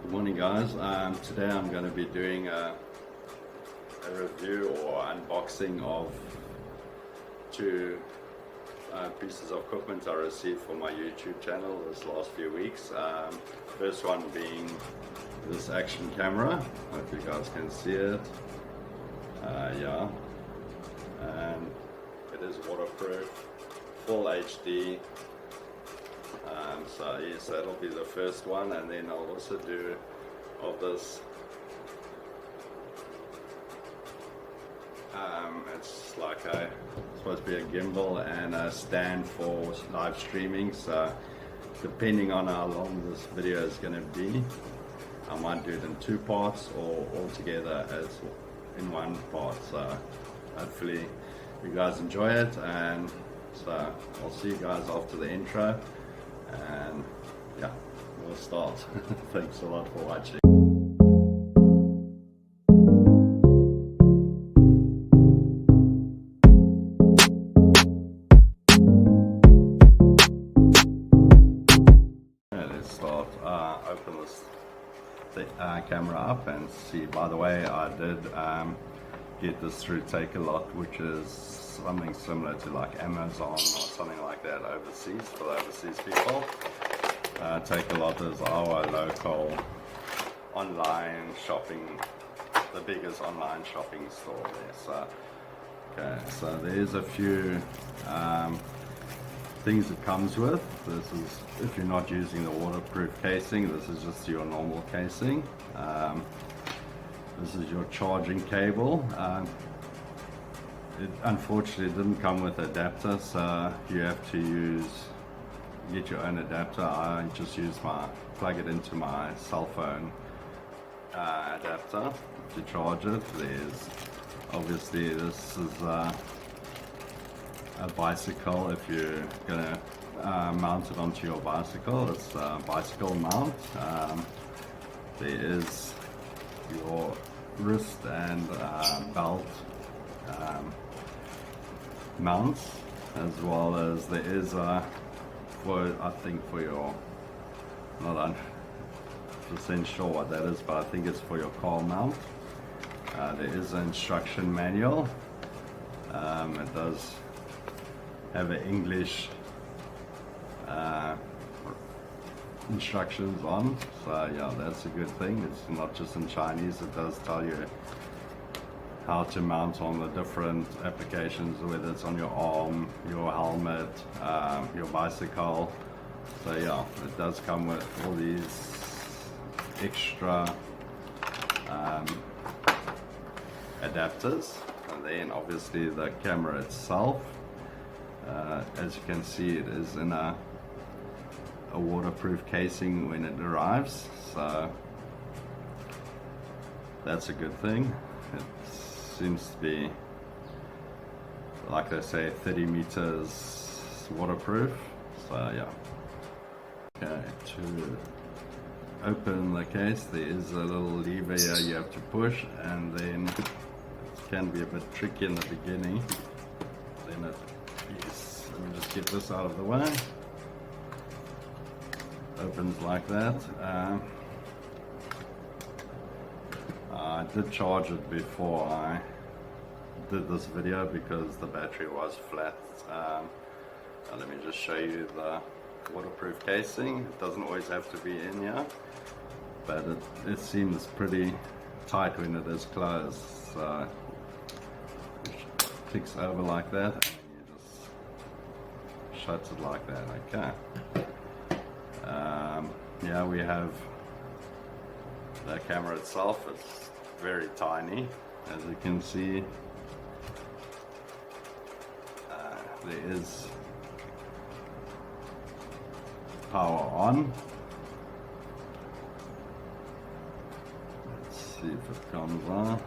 Good morning, guys. Today I'm going to be doing a review or unboxing of two pieces of equipment I received for my YouTube channel this last few weeks. First one being this Action camera. Hope you guys can see it. Yeah, and it is waterproof, full HD. So yes, that'll be the first one, and then I'll also do of this. It's like supposed to be a gimbal and a stand for live streaming. So depending on how long this video is going to be, I might do it in two parts or all together as in one part. So hopefully you guys enjoy it, and so I'll see you guys after the intro, and yeah, we'll start. Thanks a lot for watching. Let's start. Open this camera up and see. By the way, I did get this through Takealot, which is something similar to like Amazon or something like that overseas, for the overseas people. Takealot is our local online shopping, the biggest online shopping store there. So okay, so there's a few things it comes with. This is, if you're not using the waterproof casing, this is just your normal casing. This is your charging cable. It unfortunately didn't come with adapter, so you have to get your own adapter. I just plug it into my cell phone adapter to charge it. There's obviously, this is a bicycle. If you're gonna mount it onto your bicycle, it's a bicycle mount. There is your wrist and belt mounts, as well as there is I think for your, not 100% sure what that is, but I think it's for your car mount. There is an instruction manual. It does have an English instructions on, so yeah, that's a good thing. It's not just in Chinese. It does tell you how to mount on the different applications, whether it's on your arm, your helmet, your bicycle. So yeah, it does come with all these extra adapters. And then obviously the camera itself, as you can see, it is in a waterproof casing when it arrives, so that's a good thing. It seems to be, like they say, 30 meters waterproof, so yeah. Okay, to open the case, there is a little lever here you have to push, and then it can be a bit tricky in the beginning. Then yes, let me just get this out of the way. Opens like that. I did charge it before I did this video because the battery was flat. Let me just show you the waterproof casing. It doesn't always have to be in here, but it seems pretty tight when it is closed. So it clicks over like that, and you just shut it like that. Okay. Yeah, we have the camera itself. It's very tiny, as you can see. There is power on. Let's see if it comes on.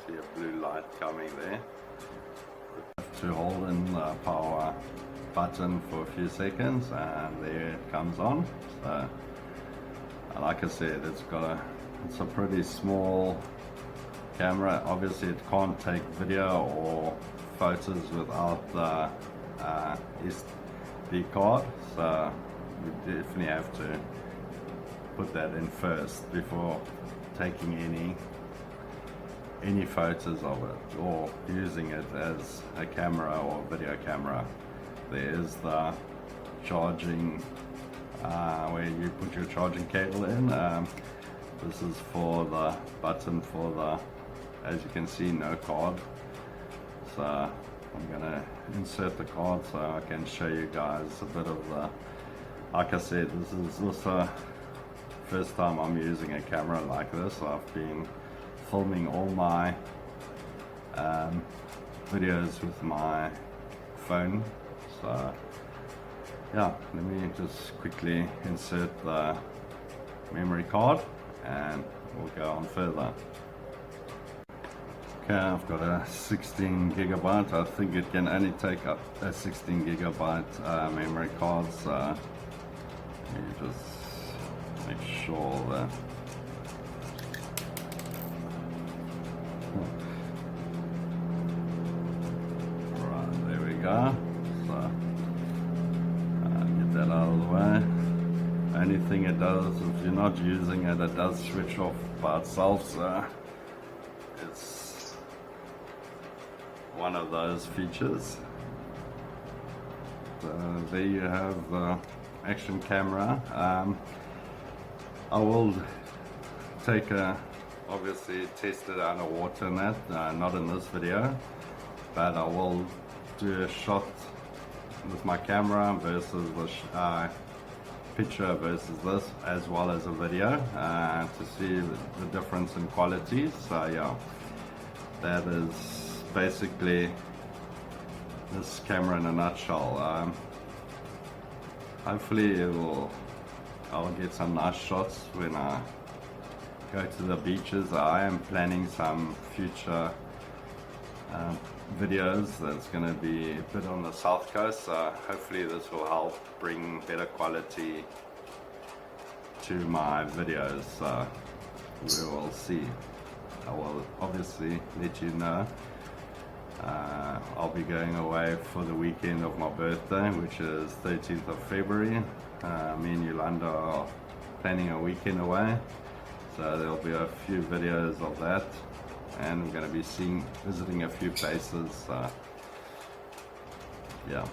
See a blue light coming there. We have to hold in the power button for a few seconds, and there it comes on. So like I said, it's a pretty small camera. Obviously it can't take video or photos without the SD card, so we definitely have to put that in first before taking any photos of it or using it as a camera or video camera. There is the charging where you put your charging cable in. This is for the button for the, as you can see, no card. So I'm gonna insert the card so I can show you guys a bit of the, like I said, this is also first time I'm using a camera like this. I've been filming all my videos with my phone. So yeah, let me just quickly insert the memory card and we'll go on further. Okay, I've got a 16 gigabyte. I think it can only take up a 16 gigabyte memory card. So let me just make sure that right, there we go. So get that out of the way. Only thing it does, if you're not using it, it does switch off by itself. So it's one of those features. So there you have the Action Camera. I will take obviously test it underwater and that, not in this video, but I will do a shot with my camera versus the picture versus this, as well as a video, to see the difference in quality. So yeah, that is basically this camera in a nutshell. Hopefully I'll get some nice shots when I go to the beaches. I am planning some future videos that's going to be a bit on the south coast, so hopefully this will help bring better quality to my videos. We will see. I will obviously let you know. I'll be going away for the weekend of my birthday, which is 13th of February. Me and Yolanda are planning a weekend away, so there'll be a few videos of that, and we're going to be visiting a few places. Yeah,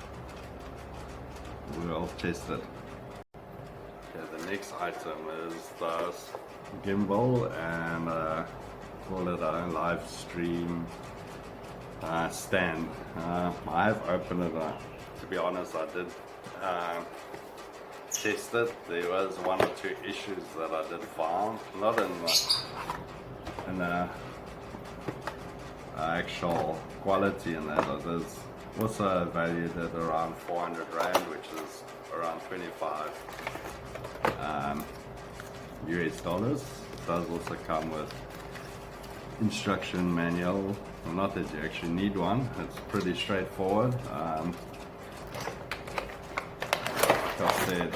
we'll test it. Okay, the next item is the gimbal, and call it a live stream stand. I've opened it up. To be honest, I did test it. There was one or two issues that I did find, not in the actual quality in that. It is also valued at around 400 Rand, which is around 25 US dollars. It does also come with instruction manual. Well, not that you actually need one, it's pretty straightforward. Like I said,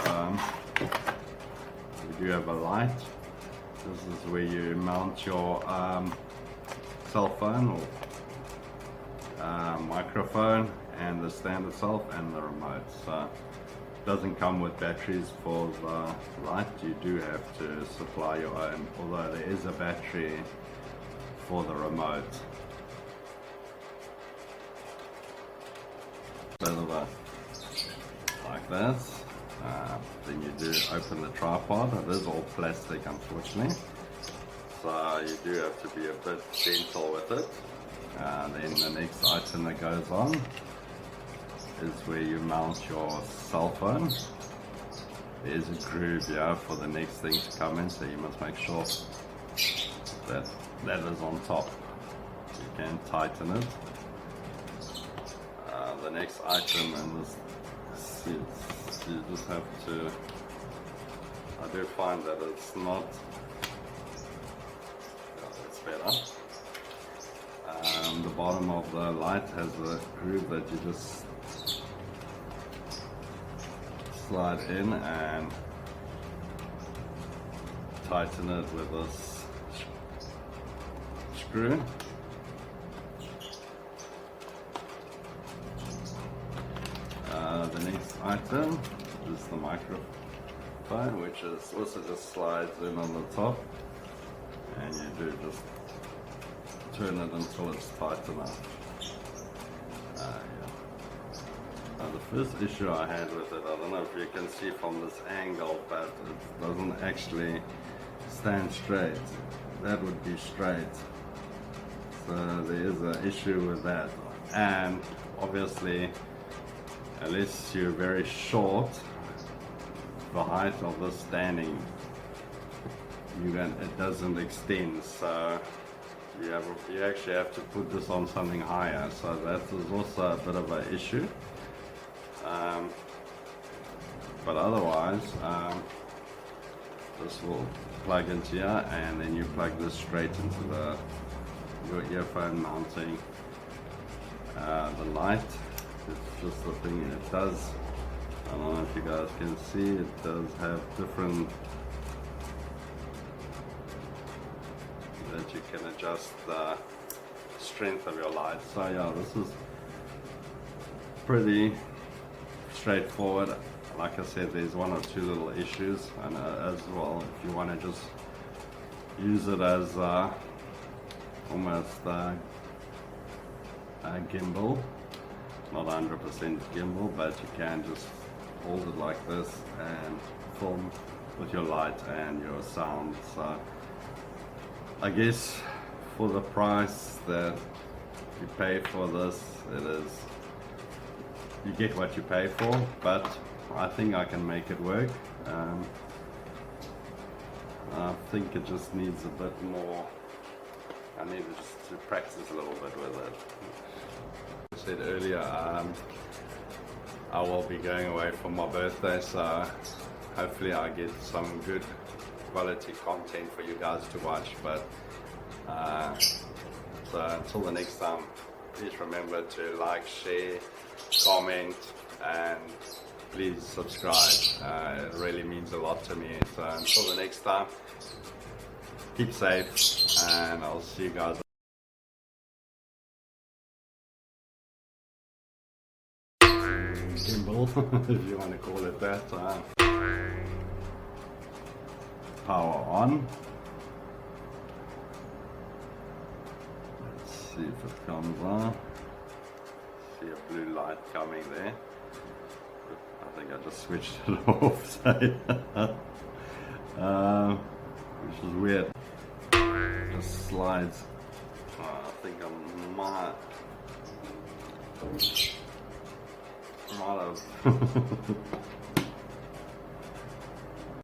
we do have a light. This is where you mount your cell phone or microphone, and the stand itself and the remote. So it doesn't come with batteries for the light. You do have to supply your own, although there is a battery for the remote. So like that. Then you do open the tripod. It is all plastic, unfortunately, so you do have to be a bit gentle with it. Then the next item that goes on is where you mount your cell phone. There's a groove here for the next thing to come in, so you must make sure that that is on top. You can tighten it. The next item in this seat, you just have to, I do find that it's not, that's better. The bottom of the light has a groove that you just slide in and tighten it with this screw. The next item is the microphone. phone, which is also just slides in on the top, and you do just turn it until it's tight enough. Now the first issue I had with it, I don't know if you can see from this angle, but it doesn't actually stand straight. That would be straight. So there is an issue with that. And obviously, unless you're very short, the height of the standing, it doesn't extend. So you actually have to put this on something higher. So that is also a bit of an issue. But otherwise, this will plug into here, and then you plug this straight into your earphone mounting. The light, it's just the thing it does. I don't know if you guys can see, it does have different, that you can adjust the strength of your light. So yeah, this is pretty straightforward. Like I said, there's one or two little issues, and as well, if you want to just use it as almost a gimbal, not 100% gimbal, but you can just hold it like this and film with your light and your sound. So I guess for the price that you pay for this, you get what you pay for, but I think I can make it work. I think it just needs a bit more. I need just to practice a little bit with it. As I said earlier, I will be going away for my birthday, so hopefully I get some good quality content for you guys to watch. But so until the next time, please remember to like, share, comment, and please subscribe. It really means a lot to me. So until the next time, keep safe, and I'll see you guys. Gimbal, if you want to call it that. Power on. Let's see if it comes on. See a blue light coming there. I think I just switched it off, which is weird. It just slides. I think I might have